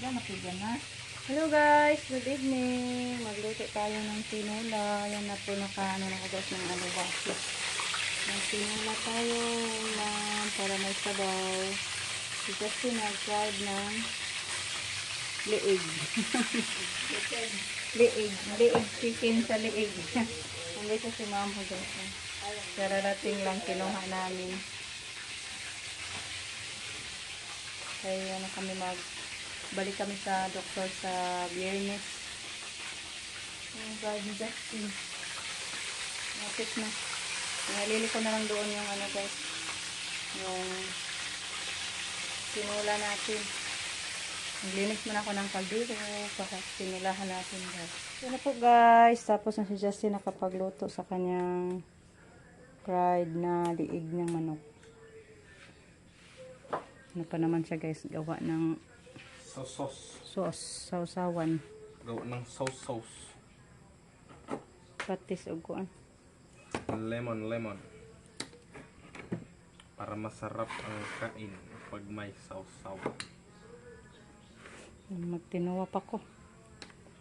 Yan, napigyan na. Hello guys, good evening. Magluto tayo ng tinola. Yan na po nakaano na ko guys ng alubasi. Ng tinola tayo ulam para may sabaw. Kasi nag-fried ng liig. Liig chicken sa liig. Nandito si mama guys. Kararating lang kinuha namin. Kaya na kami balik kami sa doktor sa Biyernes. Yung garden Justin. Napit na. Nalili ko na lang doon yung ano guys. Yung tinula natin. Naglinis mo na ako ng kaldero. Baka tinilahan natin guys. Yan na po guys. Tapos na si Justin nakapagluto sa kanyang fried na liig ng manok. Ano pa naman siya guys. Gawa ng sauce, sausawan. Gawa ng sauce. Patis o kuan. Lemon. Para masarap ang kain pag may sausaw. Magtinola pa ko.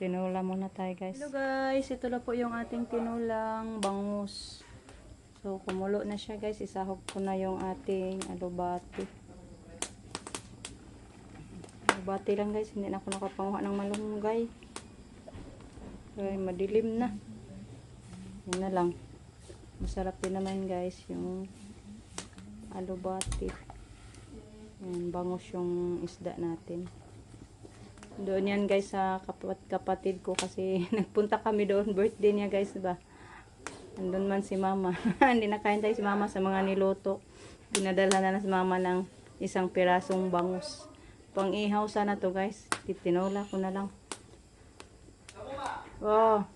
Tinola muna tayo guys. Hello guys, ito na po yung ating tinulang bangus. So kumulo na siya guys. Isahog ko na yung ating alubati. Bati lang guys, hindi na ako nakapanguha ng malunggay. Ay, madilim na. Yan na lang. Masarap din naman guys yung alubati. Yan, bangus yung isda natin. Doon yan guys sa kapatid ko kasi nagpunta kami doon. Birthday niya guys, diba? Andun man si mama. Hindi nakain tayo si mama sa mga niluto. Pinadala na si mama ng isang pirasong bangus. Pang-ihaw sana to guys. Titinola ko na lang. Oh.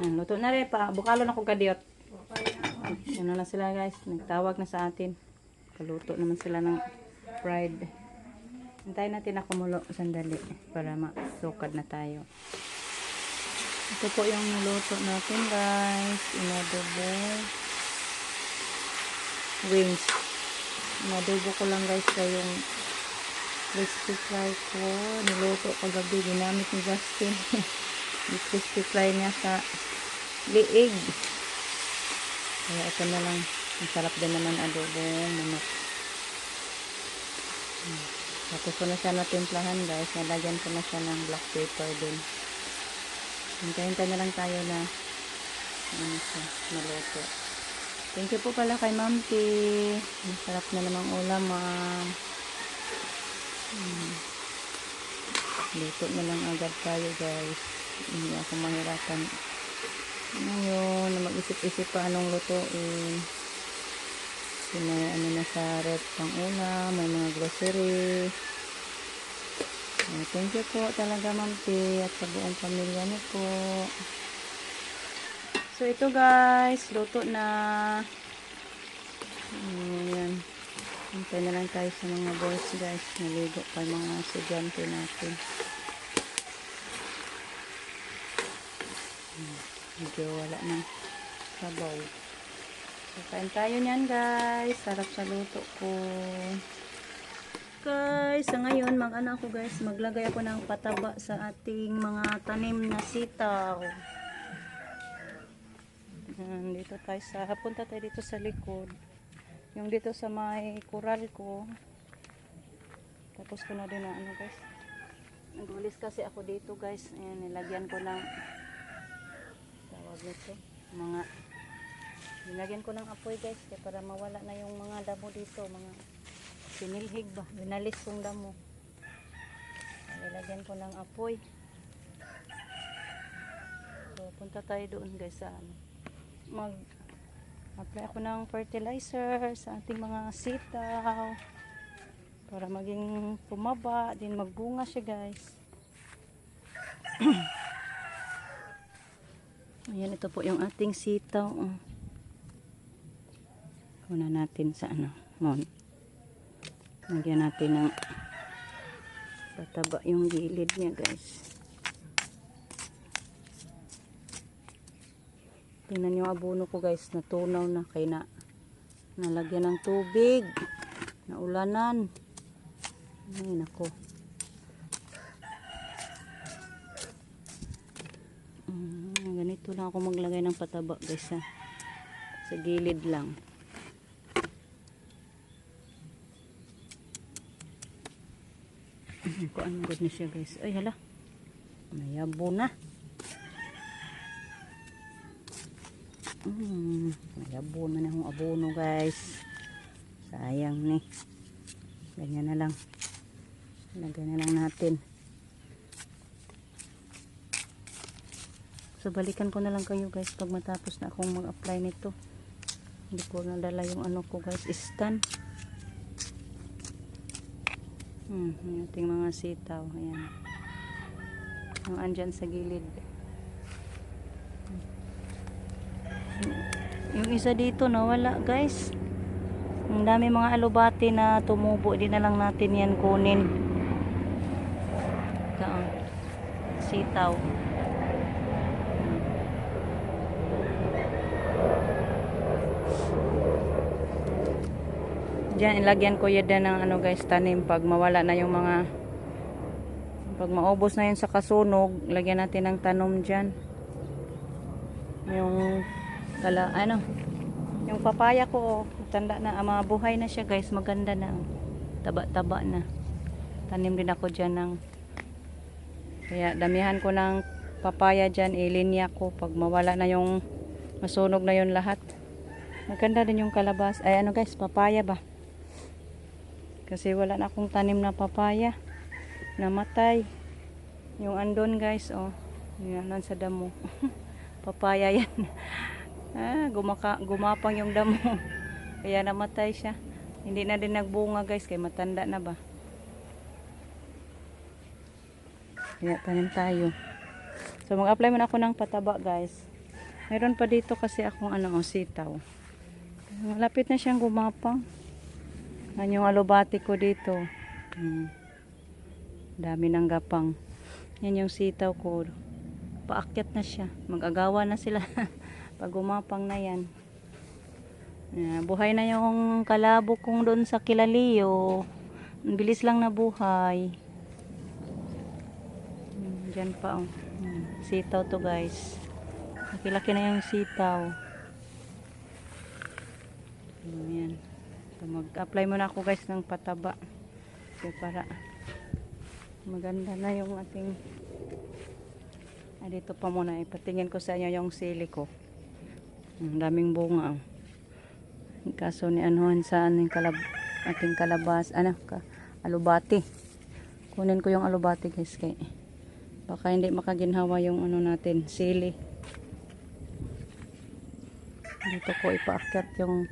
Luto na rin pa. Bukalo na ko kadiyot. Yan na lang sila guys. Nagtawag na sa atin. Kaluto naman sila ng fried. Hintayin natin na kumulo sandali para masukad na tayo. Ito po yung niluto natin guys. Inadobo. Wings. Nadubo ko lang guys yung crispy fry ko. Niluto kagabi. Ginamit ni Justin. Yung crispy fry niya sa liig. Kaya ito na lang. Ang sarap din naman adobo manok. Tapos ko na siya natimplahan guys. Nalagyan ko na siya ng black pepper din. Hintayin na lang tayo na ano siya, maluto. Thank you po pala kay Ma'am T. Masarap na namang ulam, ma'am. Luto na lang agad tayo, guys. Hindi ako mahirapan. Ngayon, mag-isip-isip pa anong lutuin. Kasi may ano na sa rep pang ulam, may mga grocery. Thank you po talaga, Ma'am T. At sa buong pamilya niyo po. So ito guys, luto na. Ayan. Hintay na lang tayo sa mga boys guys. Naligo pa yung mga estudyante natin. Medyo wala ng sabaw. So kain tayo niyan guys. Sarap sa luto ko. Guys, sa ngayon mag-ano ako guys. Maglagay ako ng pataba sa ating mga tanim na sitaw. Dito tayo punta tayo dito sa likod. Yung dito sa may kural ko. Tapos ko na din na ano guys. Nagulis kasi ako dito guys. Ayan, nilagyan ko ng tawag nito. Nilagyan ko ng apoy guys. Kaya para mawala na yung mga damo dito. Mga sinilhig ba. Binalis kong damo. Nilagyan ko ng apoy. So, punta tayo doon guys sa ano. Mag-apply ako ng fertilizer sa ating mga sitaw para maging pumaba din magbunga siya guys. Ayan, ito po yung ating sitaw. Kuna natin sa ano lagyan natin ng pataba yung gilid niya guys. Tingnan yung abono ko guys, natunaw na kaya nalagyan ng tubig, naulanan. Ay, nako. Ganito lang ako maglagay ng pataba guys ha. Sa gilid lang. Kuan good na siya guys. Ay hala. Mayabo na. Mayabo na na yung abono guys. Sayang ni. Ganyan na lang. Lagyan na lang natin. So balikan ko na lang kayo guys pag matapos na akong mag-apply nito. Hindi ko nadala yung ano ko guys, stand. Yung ating mga sitaw. Ayan. Yung andyan sa gilid. Yung isa dito nawala guys. Ang dami mga alubati na tumubo. Di na lang natin yan kunin. Ito, sitaw. Diyan ilagyan ko yan ng ano guys, tanim pag mawala na yung mga, pag maubos na yun sa kasunog, lagyan natin ng tanom diyan. Yung yung papaya ko, tanda na, mabuhay na siya guys, maganda na. Taba-taba na. Tanim din ako diyan ng, kaya damihan ko ng papaya diyan, ilinya ko pag mawala na yung masunog na yun lahat. Maganda din yung kalabas. Ay ano guys, papaya ba? Kasi wala na akong tanim na papaya. Namatay. Yung andon guys, oh. Yan, sa damo. Papaya yan. Gumapang yung damo. Kaya namatay siya. Hindi na din nagbunga guys, kaya matanda na ba. Kaya tanim tayo. So mag-apply muna ako ng pataba guys. Mayroon pa dito kasi akong sitaw. Malapit na siyang gumapang. Yan yung alubati ko dito. Dami ng gapang. Yan yung sitaw ko. Paakyat na siya. Mag-agawa na sila. Pag gumapang na yan. Buhay na yung kalabo kong doon sa Kilaliyo. Ang bilis lang na buhay. Diyan pa oh. Sitaw to guys. Laki-laki na yung sitaw. Ayan. So, mag-apply muna ako guys ng pataba. So, para maganda na yung ating dito pa muna. Ipatingin ko sa inyo yung sili ko. Ang daming bunga. Kaso ni anuhan sa ating kalabas. Alubati. Kunin ko yung alubati guys. Kay baka hindi makaginhawa yung natin. Sili. Dito ko ipaakyat yung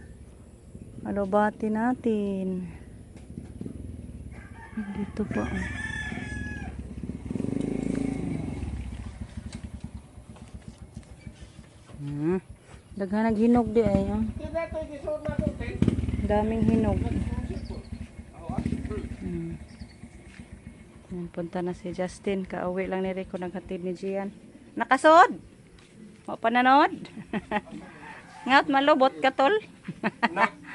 alubati natin. Dito pa. Daghan naghinog di ay. Daming hinog. Punta na si Justin. Kauwi lang ni Rico, naghatid ni Gian. Nakasod! O pananood? Ngat malubot ka tol.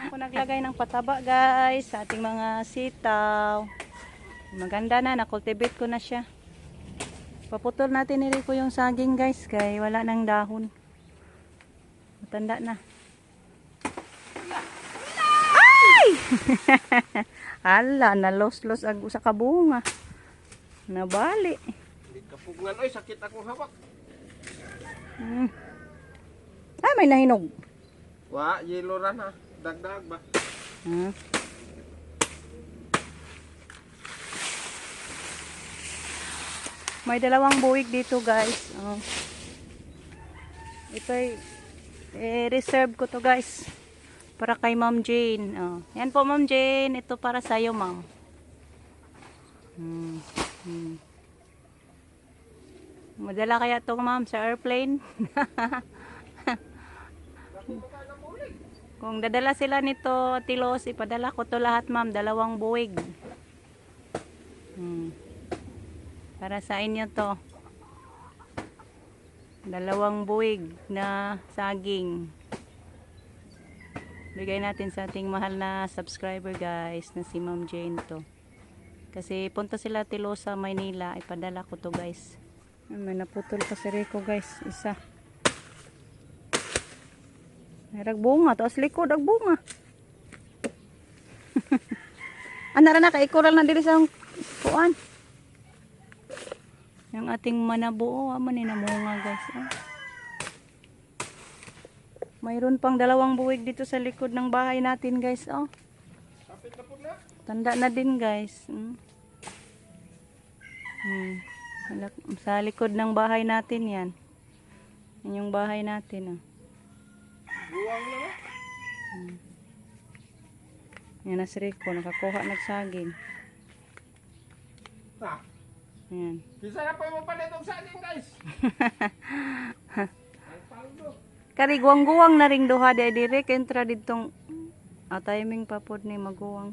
Ako naglagay ng pataba guys sa ating mga sitaw. Maganda na, nakultivate ko na siya. Paputol natin ni Rico yung saging guys, kaya wala nang dahon. Matanda na. Ay! Hala, nalos-los sa kabunga. Nabali. Hindi kapugngan. Oy, sakit akong hawak. Ay, may nahinog. Wa, yelo ra na. Dagdag ba? May dalawang buwig dito guys. Ito reserve ko to guys. Para kay Ma'am Jane. Yan po Ma'am Jane. Ito para sa'yo Ma'am. Madala kaya to Ma'am sa airplane? Kung dadala sila nito Tilos, ipadala ko to lahat Ma'am. Dalawang buwig. Para sa inyo to. Dalawang buwig na saging. Bigay natin sa ating mahal na subscriber guys na si Ma'am Jane to. Kasi punta sila Tilo sa Maynila, ipadala ko to guys. May naputol pa si Rico guys, isa. May ragbunga, tapos likod, ragbunga. Ana na ikural na diri sa kuan. Yung ating manabuo, man ni namunga guys. Oh. Mayroon pang 2 buwig dito sa likod ng bahay natin guys. Oh. Tanda na din guys. Sa likod ng bahay natin yan. Yan yung bahay natin. Oh. Buwang na ba? Yan na si Rico, nakakuha nagsaging. Ha? Yan. Bisa na pa mo palit og saging guys. Kari guwang-guwang na ring duha di direk entra ditong timing pa pod ni maguwang.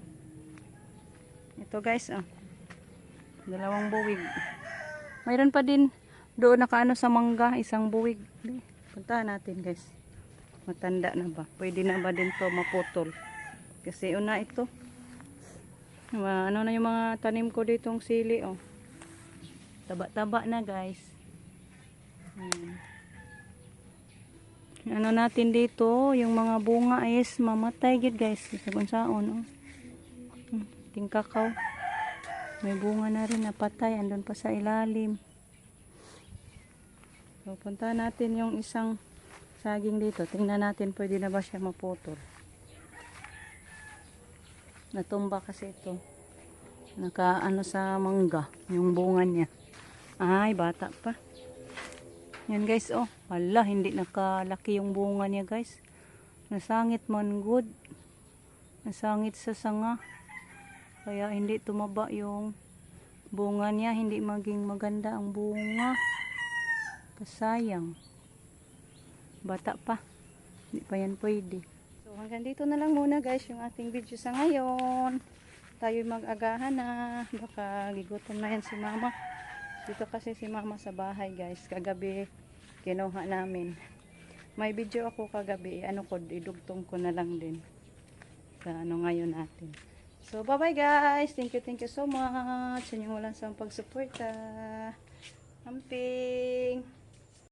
Ito guys, 2 buwig. Mayroon pa din doon nakaano sa mangga, 1 buwig. Puntahan natin guys. Matanda na ba? Pwede na ba din to maputol? Kasi una ito. Ano na yung mga tanim ko ditong sili, oh. Taba-taba na guys. Ano natin dito, yung mga bunga is mamatay gid guys. Sa gunsaon, oh. Ting kakao. May bunga na rin napatay, andun pa sa ilalim. So, punta natin yung isang saging dito. Tingnan natin pwede na ba siya maputol. Natumba kasi ito. Nakaano sa mangga, yung bunga niya. Ay, bata pa. Yan guys, oh. Hala, hindi nakalaki yung bunga niya guys. Nasangit man good. Nasangit sa sanga. Kaya hindi tumaba yung bunga niya. Hindi maging maganda ang bunga. Kasayang. Bata pa. Hindi pa yan pwede. So hanggang dito na lang muna guys yung ating video sa ngayon. Tayo mag-agahan na. Baka gigutom na yan si mama. Dito kasi si mama sa bahay guys. Kagabi kinuha namin. May video ako kagabi. Ano ko, idugtong ko na lang din. Sa ano ngayon natin. So bye bye guys. Thank you so much. Sa inyong walang sawang pagsuporta. Amping.